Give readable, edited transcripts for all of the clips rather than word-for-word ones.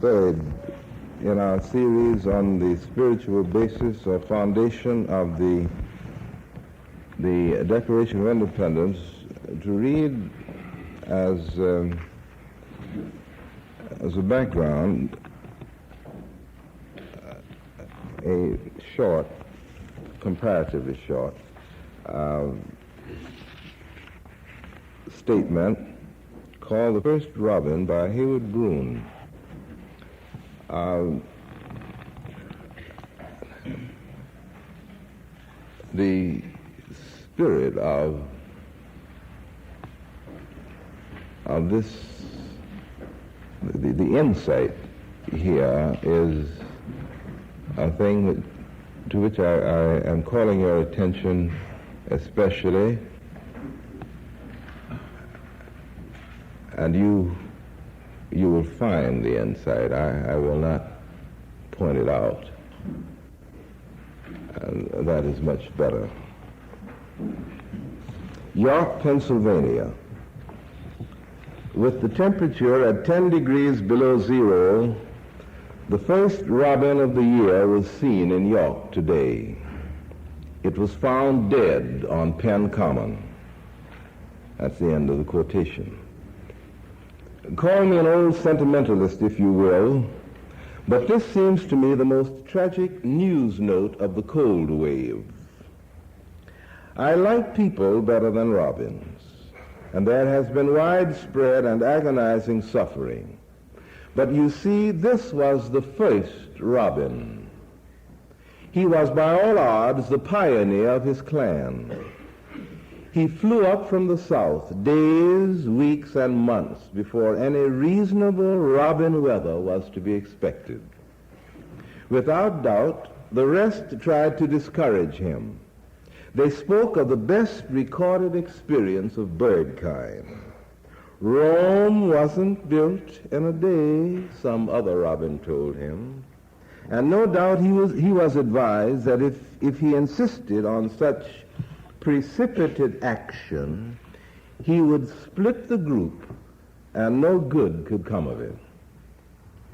third in our series on the spiritual basis or foundation of the Declaration of Independence, to read as a background a short, comparatively short, statement called "The First Robin" by Hayward Broun. The spirit of this, the insight here is a thing to which I am calling your attention especially, and you will find the insight. I will not point it out, and that is much better. York, Pennsylvania. With the temperature at 10 degrees below zero, the first robin of the year was seen in York today. It was found dead on Penn Common. That's the end of the quotation. Call me an old sentimentalist, if you will, but this seems to me the most tragic news note of the cold wave. I like people better than robins, and there has been widespread and agonizing suffering. But you see, this was the first robin. He was by all odds the pioneer of his clan. He flew up from the south days, weeks, and months before any reasonable robin weather was to be expected. Without doubt, the rest tried to discourage him. They spoke of the best recorded experience of bird kind. Rome wasn't built in a day, some other robin told him. And no doubt he was advised that if he insisted on such precipitate action, he would split the group and no good could come of it.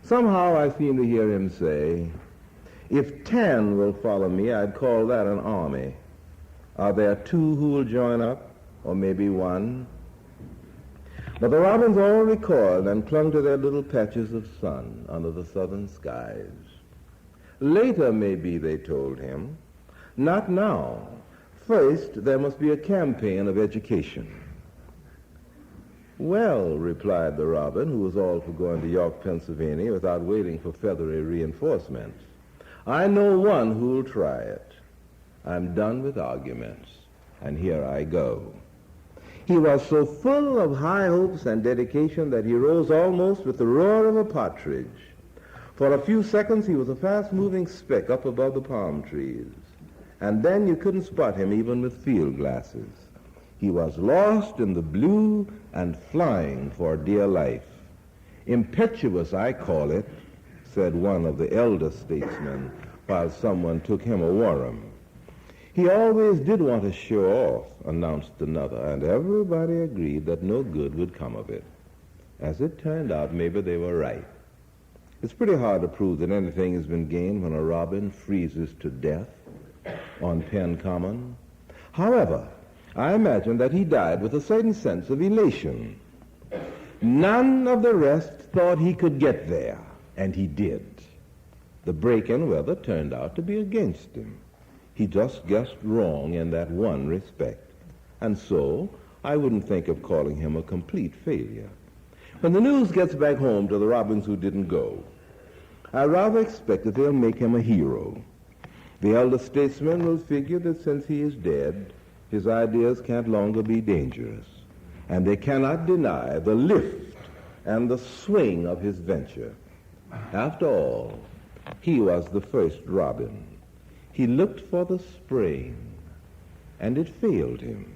Somehow I seem to hear him say, if 10 will follow me, I'd call that an army. Are there 2 who will join up, or maybe 1? But the robins all recoiled and clung to their little patches of sun under the southern skies. Later, maybe, they told him. Not now. First, there must be a campaign of education. Well, replied the robin, who was all for going to York, Pennsylvania, without waiting for feathery reinforcements, I know one who'll try it. I'm done with arguments, and here I go. He was so full of high hopes and dedication that he rose almost with the roar of a partridge. For a few seconds he was a fast-moving speck up above the palm trees, and then you couldn't spot him even with field glasses. He was lost in the blue and flying for dear life. Impetuous, I call it, said one of the elder statesmen, while someone took him a worm. He always did want to show off, announced another, and everybody agreed that no good would come of it. As it turned out, maybe they were right. It's pretty hard to prove that anything has been gained when a robin freezes to death on Penn Common. However, I imagine that he died with a certain sense of elation. None of the rest thought he could get there, and he did. The break-in weather turned out to be against him. He just guessed wrong in that one respect. And so, I wouldn't think of calling him a complete failure. When the news gets back home to the robins who didn't go, I rather expect that they'll make him a hero. The elder statesman will figure that since he is dead, his ideas can't longer be dangerous, and they cannot deny the lift and the swing of his venture. After all, he was the first robin. He looked for the spring, and it failed him.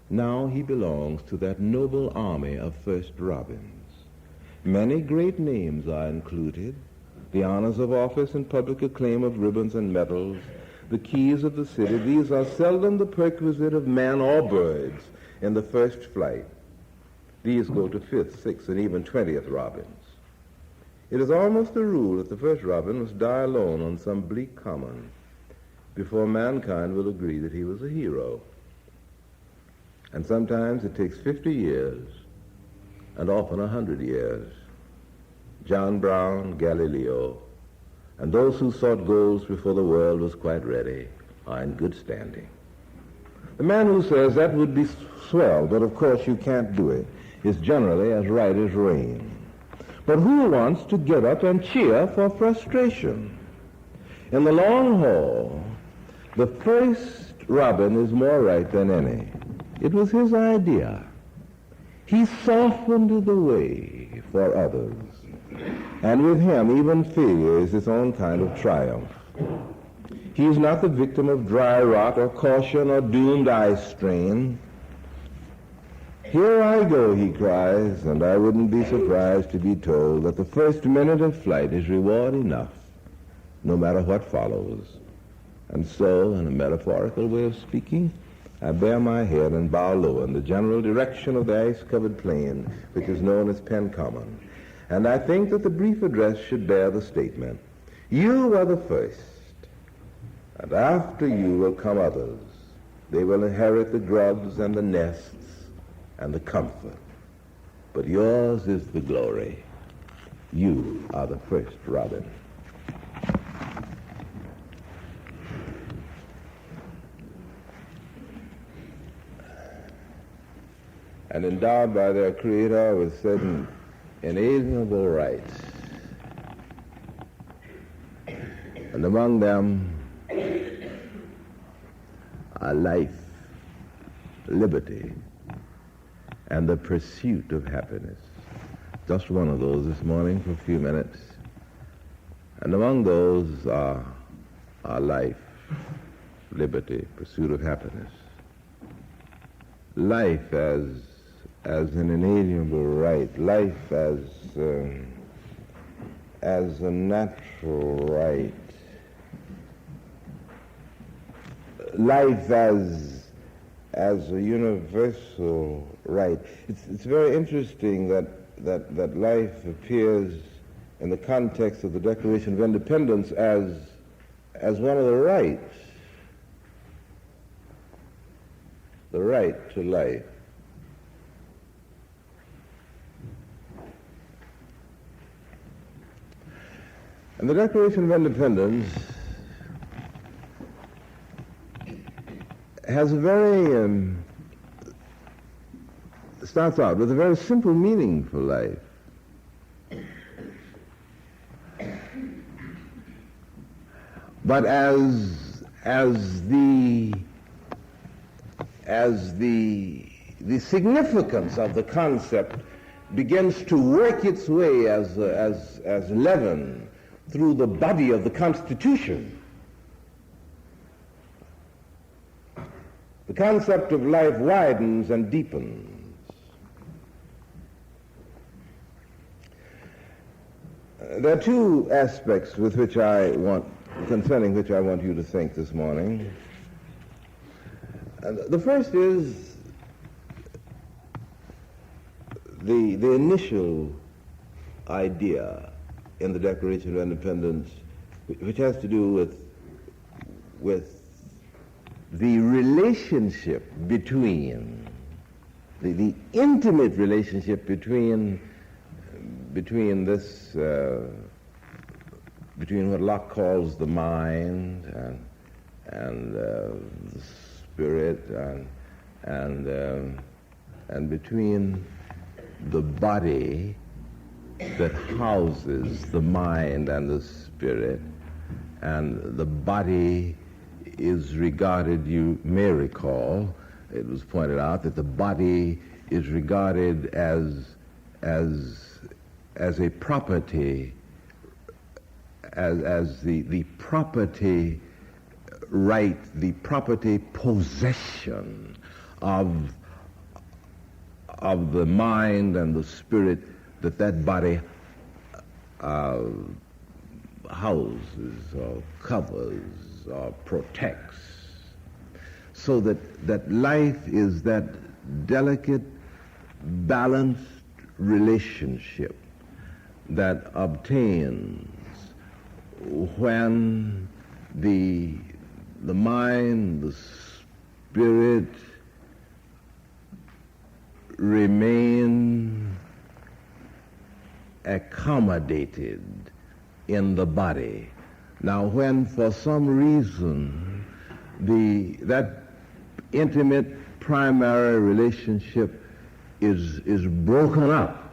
Now he belongs to that noble army of first robins. Many great names are included, the honors of office and public acclaim of ribbons and medals, the keys of the city. These are seldom the perquisite of man or birds in the first flight. These go to 5th, 6th, and even 20th robins. It is almost a rule that the first robin must die alone on some bleak common before mankind will agree that he was a hero. And sometimes it takes 50 years, and often 100 years. John Brown, Galileo, and those who sought goals before the world was quite ready are in good standing. The man who says that would be swell, but of course you can't do it, is generally as right as rain. But who wants to get up and cheer for frustration? In the long haul, the first robin is more right than any. It was his idea. He softened the way for others. And with him, even failure is its own kind of triumph. He is not the victim of dry rot or caution or doomed eye strain. Here I go, he cries, and I wouldn't be surprised to be told that the first minute of flight is reward enough, no matter what follows. And so, in a metaphorical way of speaking, I bare my head and bow low in the general direction of the ice-covered plain, which is known as Penn Common. And I think that the brief address should bear the statement, you are the first, and after you will come others. They will inherit the grubs and the nests and the comfort. But yours is the glory. You are the first robin. And endowed by their Creator with certain inalienable rights. And among them are life, liberty, and the pursuit of happiness. Just one of those this morning for a few minutes. And among those are life, liberty, pursuit of happiness. Life as an inalienable right, life as a natural right, life as a universal right. It's very interesting that life appears in the context of the Declaration of Independence as one of the rights, the right to life. And the Declaration of Independence has starts out with a very simple meaning for life. But as the significance of the concept begins to work its way as leaven through the body of the Constitution, the concept of life widens and deepens. There are two aspects concerning which I want you to think this morning. The first is the initial idea in the Declaration of Independence, which has to do with the relationship between, the intimate relationship between what Locke calls the mind and the spirit and between the body that houses the mind and the spirit, and the body is regarded, you may recall, it was pointed out that the body is regarded as a property, as the property right, the property possession of the mind and the spirit that body houses or covers or protects, so that life is that delicate, balanced relationship that obtains when the mind, the spirit remain accommodated in the body. Now, when for some reason that intimate primary relationship is broken up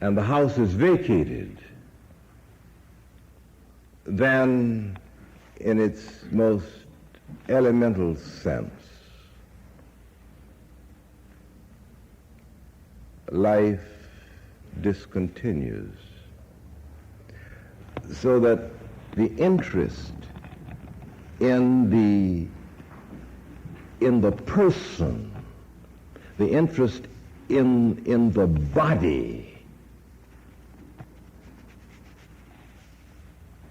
and the house is vacated, then in its most elemental sense, life discontinues, so that the interest in the person, the interest in the body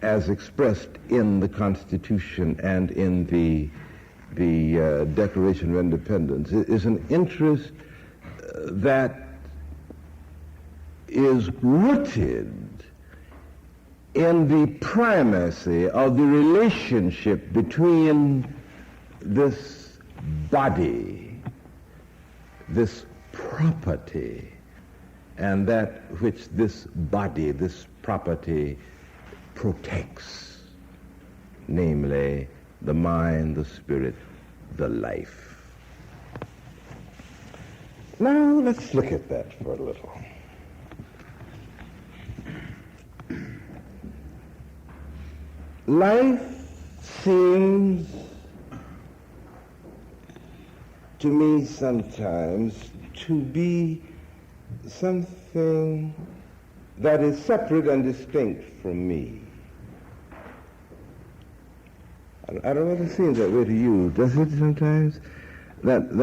as expressed in the Constitution and in the Declaration of Independence is an interest that is rooted in the primacy of the relationship between this body, this property, and that which this body, this property, protects, namely the mind, the spirit, the life. Now let's look at that for a little. Life seems to me sometimes to be something that is separate and distinct from me. I don't know if it seems that way to you. Does it sometimes? That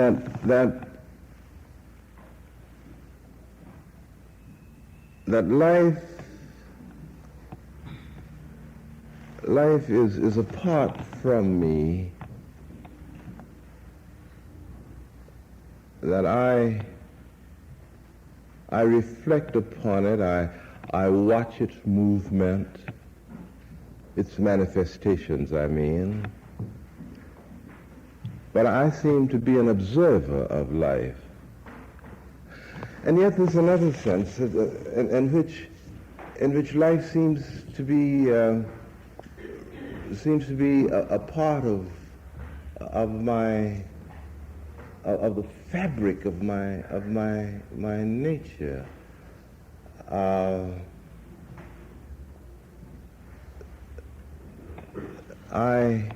life is apart from me, that I reflect upon it, I watch its movement, its manifestations, I mean, but I seem to be an observer of life. And yet there's another sense in which life seems to be a part of the fabric of my nature. I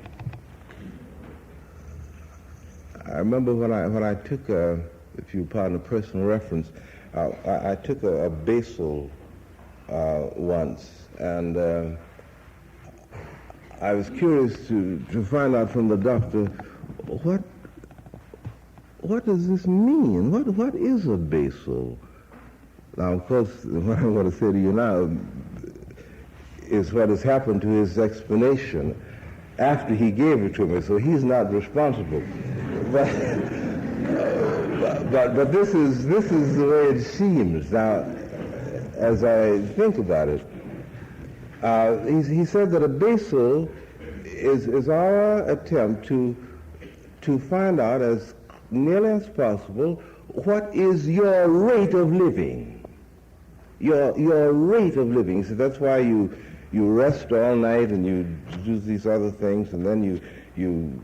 remember when I took if you pardon a personal reference, I took a basal once, and I was curious to find out from the doctor what does this mean? What is a basal? Now, of course, what I'm going to say to you now is what has happened to his explanation after he gave it to me, so he's not responsible. But this is the way it seems now, as I think about it. He said that a basal is our attempt to find out as nearly as possible what is your rate of living. Your rate of living. So that's why you rest all night and you do these other things, and then you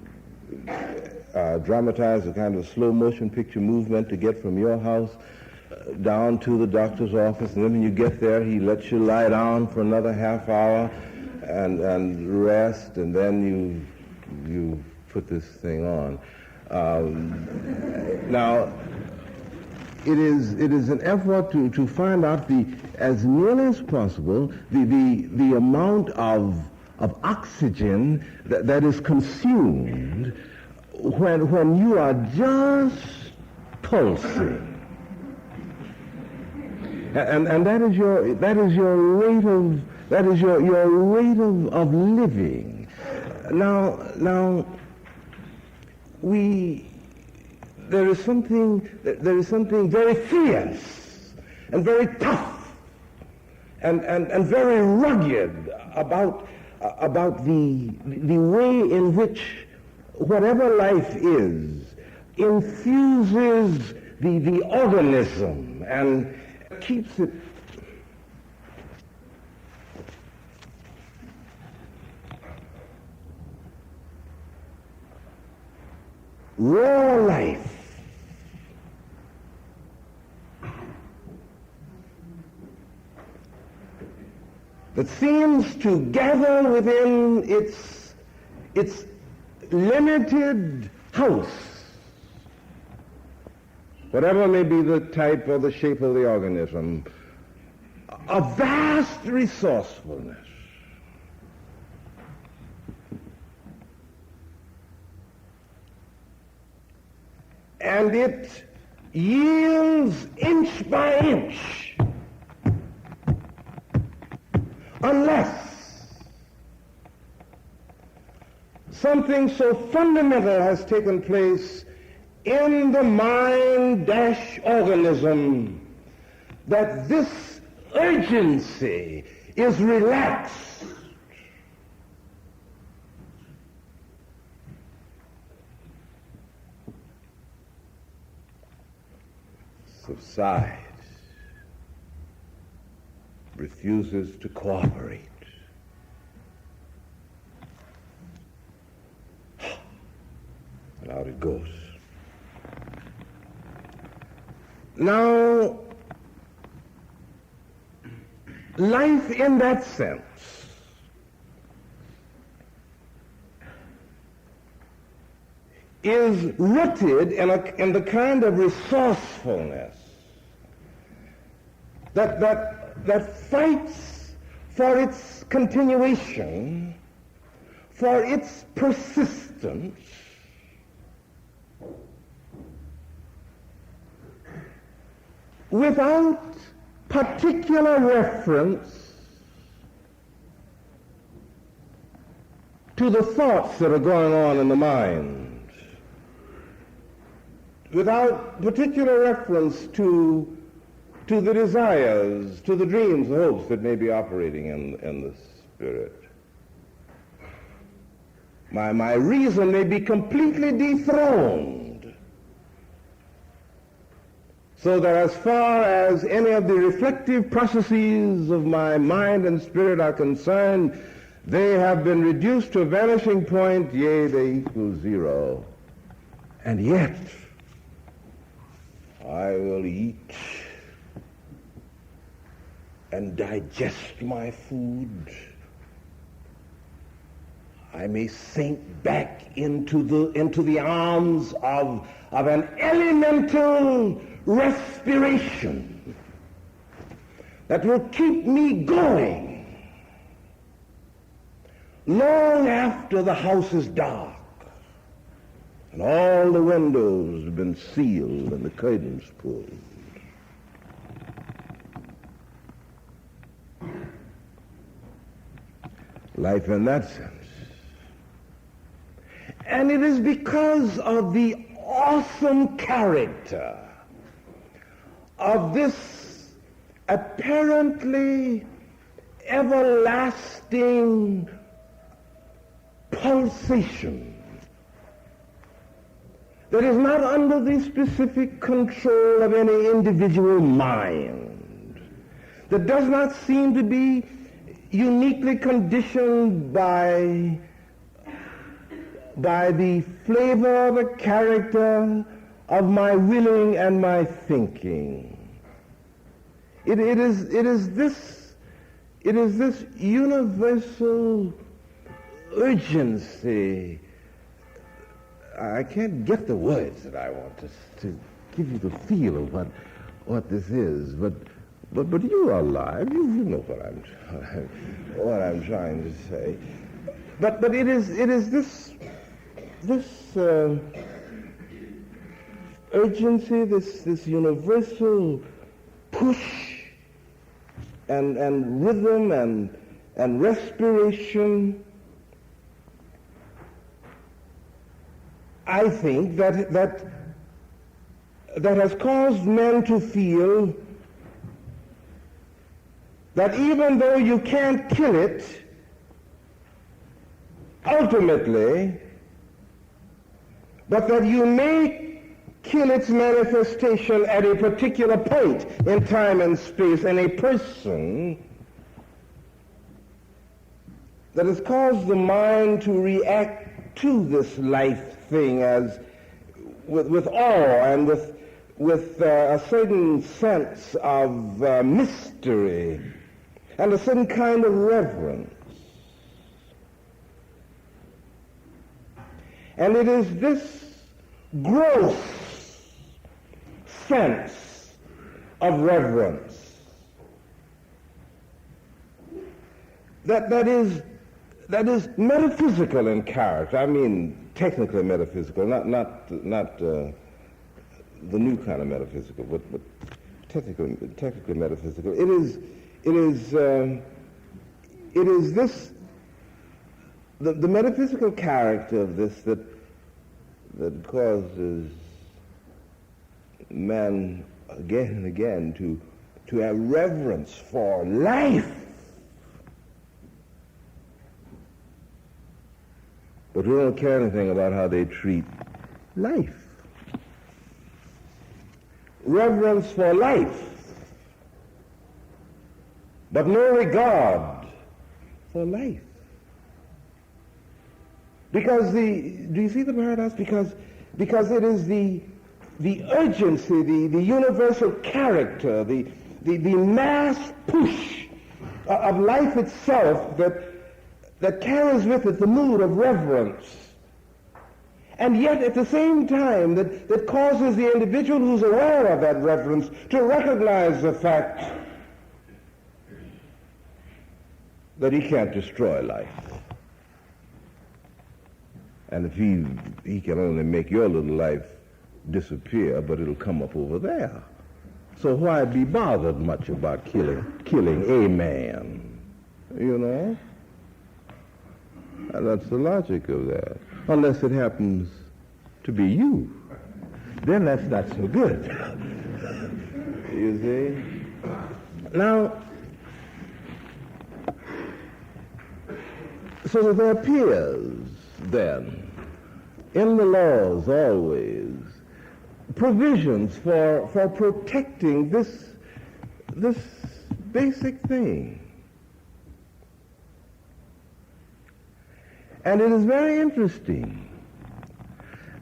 dramatize a kind of slow motion picture movement to get from your house down to the doctor's office, and then when you get there, he lets you lie down for another half hour and rest, and then you put this thing on. Now, it is an effort to find out as nearly as possible the amount of oxygen that is consumed when you are just pulsing. And that is your rate of living. Now there is something very fierce and very tough and very rugged about the way in which whatever life is infuses the organism and keeps it raw life. That seems to gather within its limited house, whatever may be the type or the shape of the organism, a vast resourcefulness. And it yields inch by inch, unless something so fundamental has taken place in the mind-organism that this urgency is relaxed. Subsides, refuses to cooperate. And out it goes. Now, life in that sense is rooted in the kind of resourcefulness that fights for its continuation, for its persistence, without particular reference to the thoughts that are going on in the mind, without particular reference to the desires, to the dreams, the hopes that may be operating in the spirit. My reason may be completely dethroned, so that as far as any of the reflective processes of my mind and spirit are concerned, they have been reduced to a vanishing point, yea, they equal zero. And yet, I will eat and digest my food. I may sink back into the arms of an elemental respiration that will keep me going long after the house is dark and all the windows have been sealed and the curtains pulled. Life in that sense. And it is because of the awesome character of this apparently everlasting pulsation that is not under the specific control of any individual mind, that does not seem to be uniquely conditioned by the flavor, the character of my willing and my thinking. It is this universal urgency. I can't get the words that I want to give you the feel of what this is, but you are alive. You know what I'm trying to say. But it is this urgency, this universal push and rhythm and respiration. I think that has caused men to feel that even though you can't kill it, ultimately, but that you may kill its manifestation at a particular point in time and space, and a person that has caused the mind to react to this life thing as with awe and with a certain sense of mystery and a certain kind of reverence. And it is this gross sense of reverence that is metaphysical in character. I mean, technically metaphysical, not the new kind of metaphysical, but technically metaphysical. It is this the metaphysical character of this that causes man again and again to have reverence for life. But we don't care anything about how they treat life. Reverence for life, but no regard for life. Because do you see the paradox? Because it is the urgency, the universal character, the mass push of life itself that carries with it the mood of reverence. And yet at the same time that causes the individual who's aware of that reverence to recognize the fact that he can't destroy life. And if he can only make your little life disappear, but it'll come up over there. So why be bothered much about killing a man? You know? And that's the logic of that. Unless it happens to be you. Then that's not so good. You see? Now, so there appears then in the laws always provisions for protecting this basic thing. And it is very interesting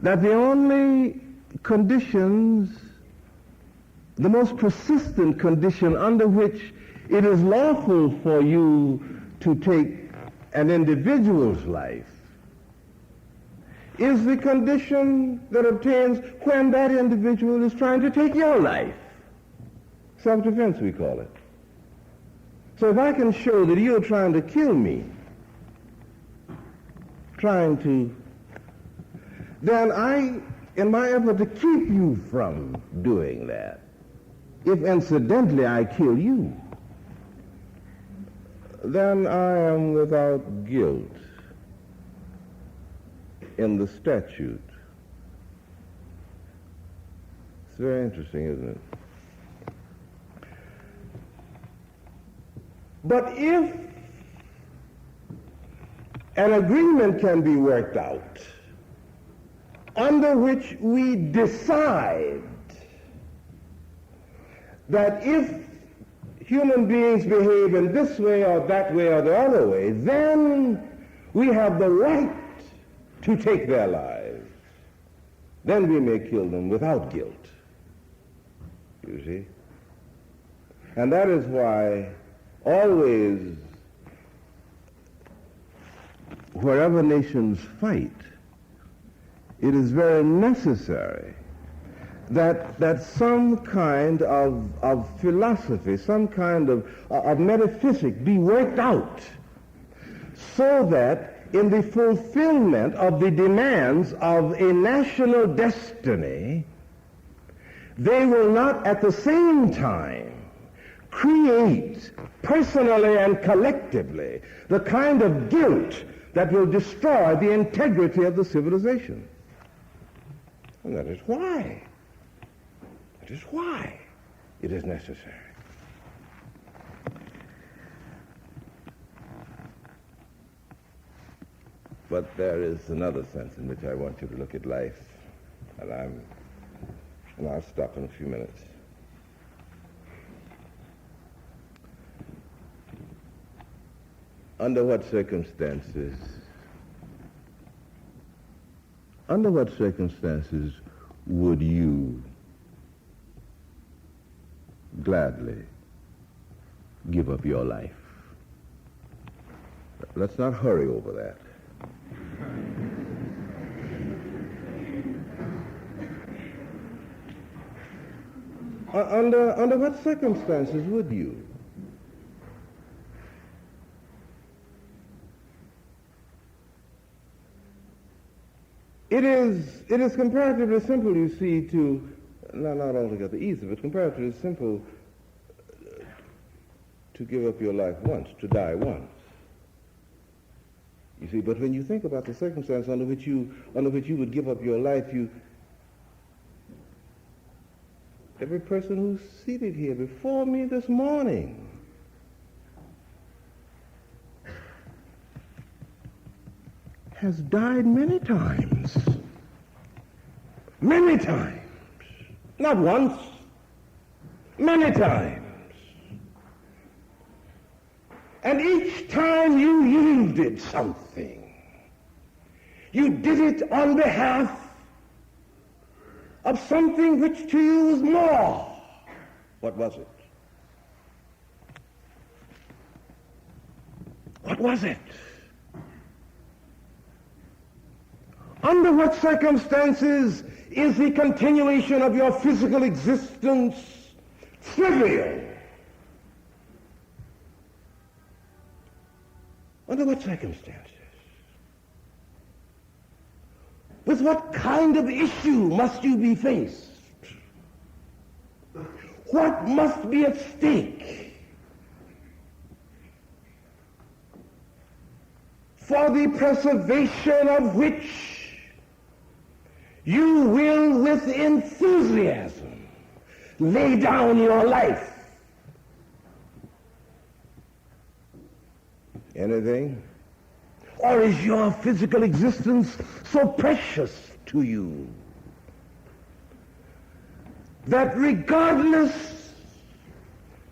that the only conditions, the most persistent condition under which it is lawful for you to take an individual's life is the condition that obtains when that individual is trying to take your life. Self-defense, we call it. So if I can show that you're trying to kill me, then I, in my effort to keep you from doing that, if incidentally I kill you, then I am without guilt in the statute. It's very interesting, isn't it? But if an agreement can be worked out under which we decide that if human beings behave in this way or that way or the other way, then we have the right to take their lives. Then we may kill them without guilt. You see? And that is why always, wherever nations fight, it is very necessary that some kind of philosophy, some kind of metaphysic be worked out so that in the fulfillment of the demands of a national destiny, they will not at the same time create personally and collectively the kind of guilt that will destroy the integrity of the civilization. And that is why it is necessary. But there is another sense in which I want you to look at life, and I'll stop in a few minutes. Under what circumstances would you gladly give up your life? Let's not hurry over that. Under what circumstances would you? It is comparatively simple, you see, not altogether easy, but comparatively simple to give up your life once, to die once. You see, but when you think about the circumstance under which you would give up your life, every person who's seated here before me this morning has died many times. Many times. Not once. Many times. And each time you yielded something, you did it on behalf of something which to you was more. What was it? What was it? Under what circumstances is the continuation of your physical existence trivial? Under what circumstances? With what kind of issue must you be faced? What must be at stake for the preservation of which you will with enthusiasm lay down your life? Anything? Or is your physical existence so precious to you that regardless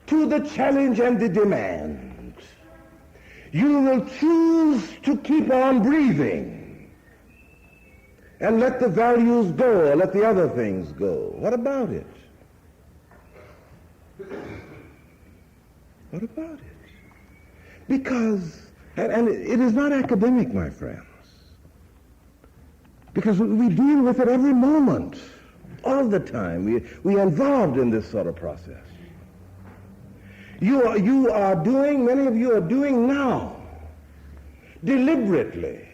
to the challenge and the demand, you will choose to keep on breathing and let the values go, or let the other things go? What about it? What about it? Because, and it is not academic, my friends, because we deal with it every moment, all the time. We are involved in this sort of process. You are doing, many of you are doing now, deliberately,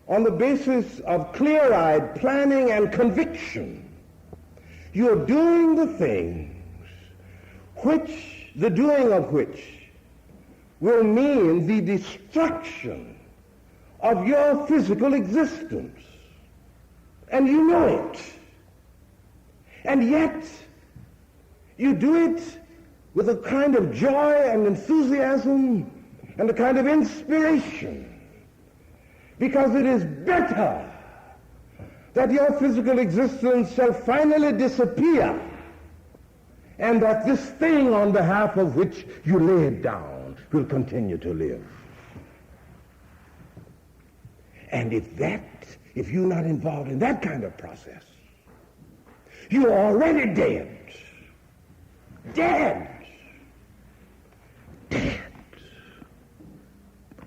on the basis of clear-eyed planning and conviction. You are doing the things the doing of which will mean the destruction of your physical existence. And you know it. And yet, you do it with a kind of joy and enthusiasm and a kind of inspiration, because it is better that your physical existence shall finally disappear and that this thing on behalf of which you lay it down will continue to live. And if you're not involved in that kind of process, you're already dead. Dead. Dead.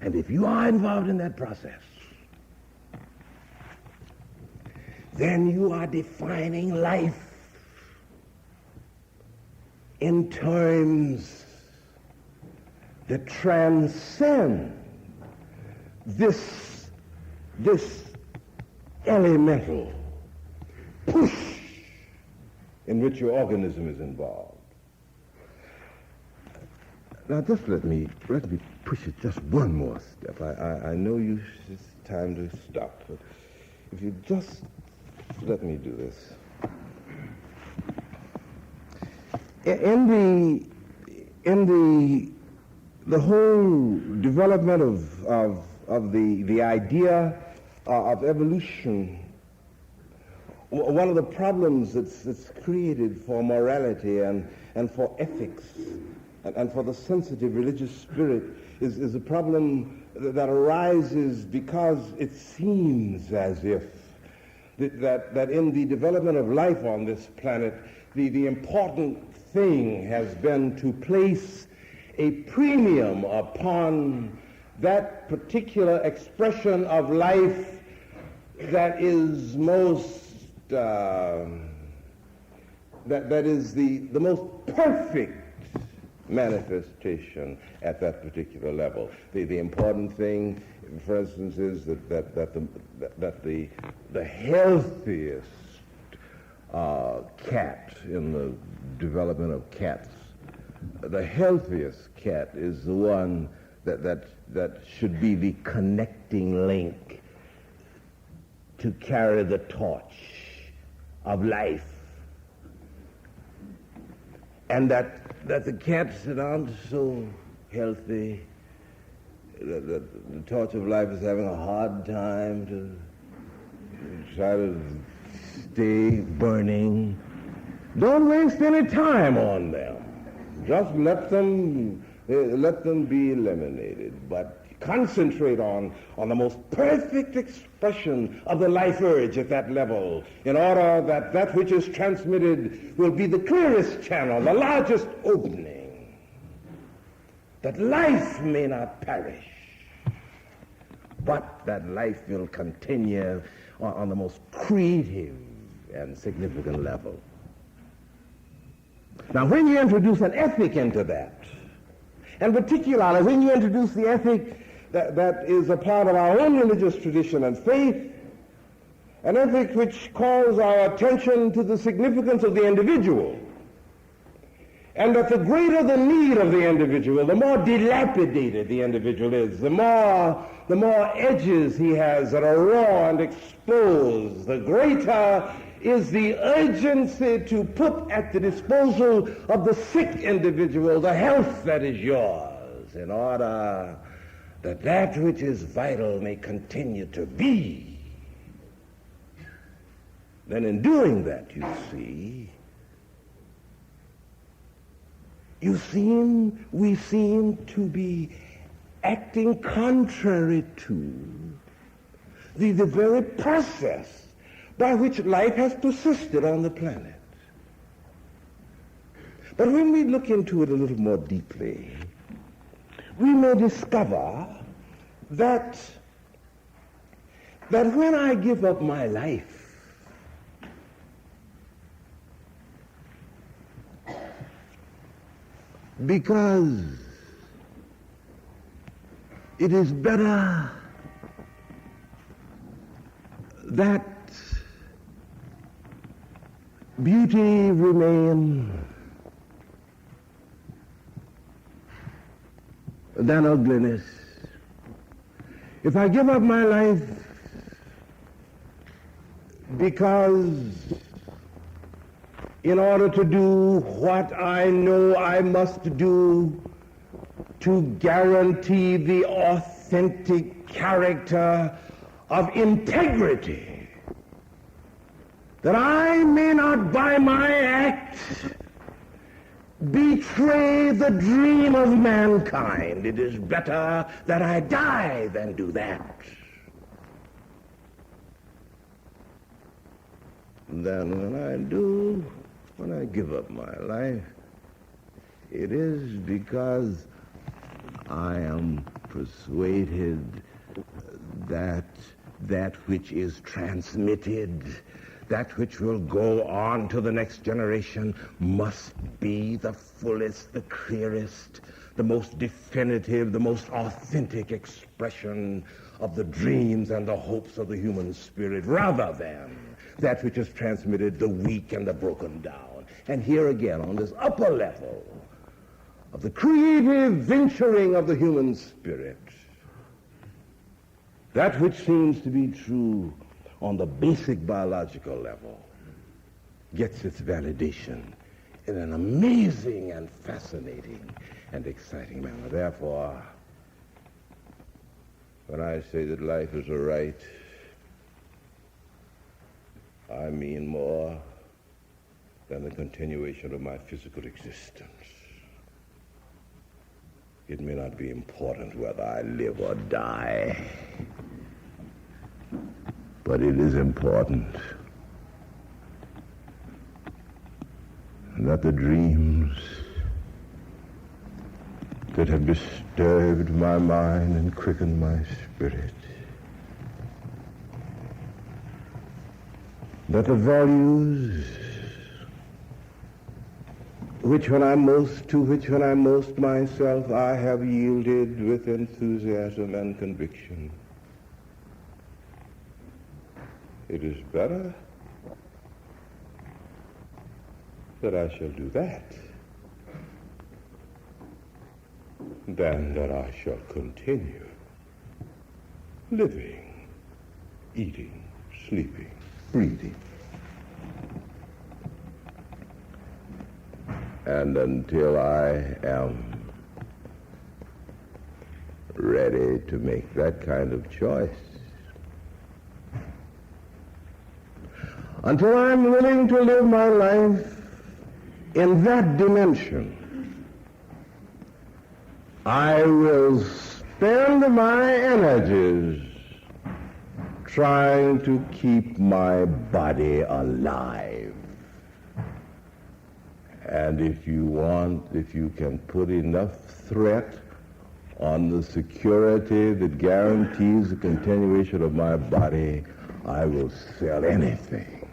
And if you are involved in that process, then you are defining life in terms that transcend this elemental push in which your organism is involved. Now just let me push it just one more step. I know it's time to stop, but if you just let me do this. In the whole development of the idea of evolution, one of the problems that's created for morality and for ethics and for the sensitive religious spirit is a problem that arises because it seems as if that in the development of life on this planet, the important thing has been to place a premium upon that particular expression of life that is most that is the most perfect manifestation at that particular level. The important thing, for instance, is that the healthiest cat in the development of cats, the healthiest cat is the one that should be the connecting link to carry the torch of life. And that the cats that aren't so healthy, the torch of life is having a hard time to try to stay burning. Don't waste any time on them. Just let them be eliminated. But concentrate on the most perfect expression of the life urge at that level, in order that that which is transmitted will be the clearest channel, the largest opening, that life may not perish, but that life will continue on the most creative and significant level. Now, when you introduce an ethic into that, and particularly when you introduce the ethic that is a part of our own religious tradition and faith, an ethic which calls our attention to the significance of the individual, and that the greater the need of the individual, the more dilapidated the individual is, the more edges he has that are raw and exposed, the greater is the urgency to put at the disposal of the sick individual the health that is yours, in order that which is vital may continue to be. Then in doing that, we seem to be acting contrary to the very process by which life has persisted on the planet. But when we look into it a little more deeply, we may discover that when I give up my life, because it is better that beauty remain than ugliness. If I give up my life because in order to do what I know I must do to guarantee the authentic character of integrity, that I may not by my act betray the dream of mankind, it is better that I die than do that. Then when I give up my life, it is because I am persuaded that which is transmitted, that which will go on to the next generation, must be the fullest, the clearest, the most definitive, the most authentic expression of the dreams and the hopes of the human spirit, rather than that which is transmitted, the weak and the broken down. And here again, on this upper level of the creative venturing of the human spirit, that which seems to be true on the basic biological level gets its validation in an amazing and fascinating and exciting manner. Therefore, When I say that life is a right, I mean more than the continuation of my physical existence. It may not be important whether I live or die, but it is important that the dreams that have disturbed my mind and quickened my spirit, that the values to which when I'm most myself, I have yielded with enthusiasm and conviction. It is better that I shall do that than that I shall continue living, eating, sleeping, breathing. And until I am ready to make that kind of choice, until I'm willing to live my life in that dimension, I will spend my energies trying to keep my body alive. And if you can put enough threat on the security that guarantees the continuation of my body, I will sell anything.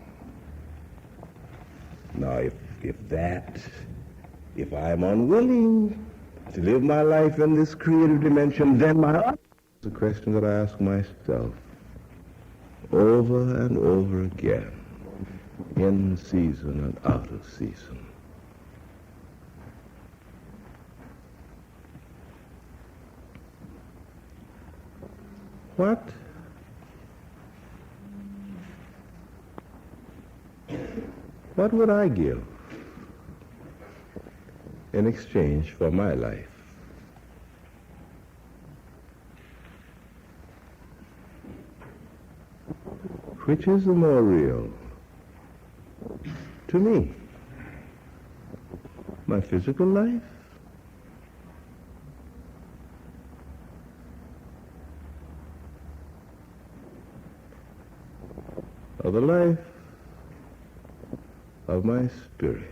Now, if I'm unwilling to live my life in this creative dimension, then it's a question that I ask myself over and over again, in season and out of season. What would I give in exchange for my life? Which is the more real to me? My physical life? Or the life of my spirit?